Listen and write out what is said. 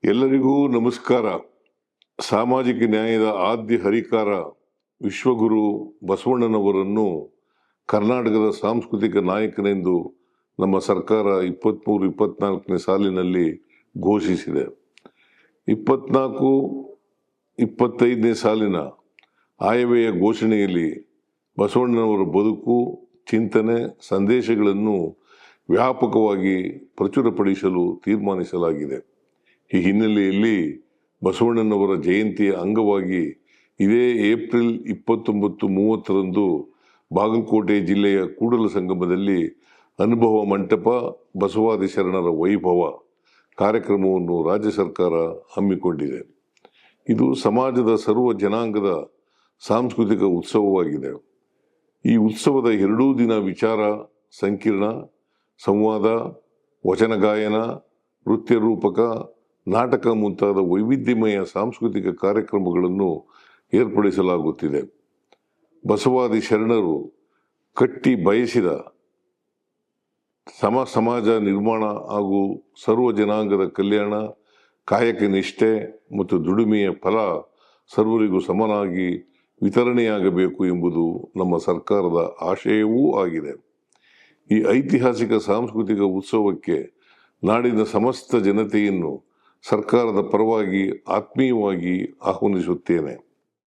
ಎಲ್ಲರಿಗೂ ನಮಸ್ಕಾರ. ಸಾಮಾಜಿಕ ನ್ಯಾಯದ ಆದ್ಯ ಹರಿಕಾರ ವಿಶ್ವಗುರು ಬಸವಣ್ಣನವರನ್ನು ಕರ್ನಾಟಕದ ಸಾಂಸ್ಕೃತಿಕ ನಾಯಕನೆಂದು ನಮ್ಮ ಸರ್ಕಾರ 23-24ನೇ ಸಾಲಿನಲ್ಲಿ ಘೋಷಿಸಿದೆ. 24-25ನೇ ಸಾಲಿನ ಆಯವ್ಯಯ ಘೋಷಣೆಯಲ್ಲಿ ಬಸವಣ್ಣನವರ ಬದುಕು, ಚಿಂತನೆ, ಸಂದೇಶಗಳನ್ನು ವ್ಯಾಪಕವಾಗಿ ಪ್ರಚುರಪಡಿಸಲು ತೀರ್ಮಾನಿಸಲಾಗಿದೆ. ಈ ಹಿನ್ನೆಲೆಯಲ್ಲಿ ಬಸವಣ್ಣನವರ ಜಯಂತಿಯ ಅಂಗವಾಗಿ ಇದೇ ಏಪ್ರಿಲ್ 29-30ರಂದು ಬಾಗಲಕೋಟೆ ಜಿಲ್ಲೆಯ ಕೂಡಲ ಸಂಗಮದಲ್ಲಿ ಅನುಭವ ಮಂಟಪ ಬಸವಾದಿ ಶರಣರ ವೈಭವ ಕಾರ್ಯಕ್ರಮವನ್ನು ರಾಜ್ಯ ಸರ್ಕಾರ ಹಮ್ಮಿಕೊಂಡಿದೆ. ಇದು ಸಮಾಜದ ಸರ್ವ ಜನಾಂಗದ ಸಾಂಸ್ಕೃತಿಕ ಉತ್ಸವವಾಗಿದೆ. ಈ ಉತ್ಸವದ 2 ದಿನ ವಿಚಾರ ಸಂಕಿರಣ, ಸಂವಾದ, ವಚನ ಗಾಯನ, ನೃತ್ಯ ರೂಪಕ, ನಾಟಕ ಮುಂತಾದ ವೈವಿಧ್ಯಮಯ ಸಾಂಸ್ಕೃತಿಕ ಕಾರ್ಯಕ್ರಮಗಳನ್ನು ಏರ್ಪಡಿಸಲಾಗುತ್ತಿದೆ. ಬಸವಾದಿ ಶರಣರು ಕಟ್ಟಿ ಬಯಸಿದ ಸಮಾಜ ನಿರ್ಮಾಣ ಹಾಗೂ ಸರ್ವ ಜನಾಂಗದ ಕಲ್ಯಾಣ, ಕಾಯಕ ನಿಷ್ಠೆ ಮತ್ತು ದುಡಿಮೆಯ ಫಲ ಸರ್ವರಿಗೂ ಸಮನಾಗಿ ವಿತರಣೆಯಾಗಬೇಕು ಎಂಬುದು ನಮ್ಮ ಸರ್ಕಾರದ ಆಶಯವೂ ಆಗಿದೆ. ಈ ಐತಿಹಾಸಿಕ ಸಾಂಸ್ಕೃತಿಕ ಉತ್ಸವಕ್ಕೆ ನಾಡಿನ ಸಮಸ್ತ ಜನತೆಯನ್ನು ಸರ್ಕಾರದ ಪರವಾಗಿ ಆತ್ಮೀಯವಾಗಿ ಆಹ್ವಾನಿಸುತ್ತೇನೆ.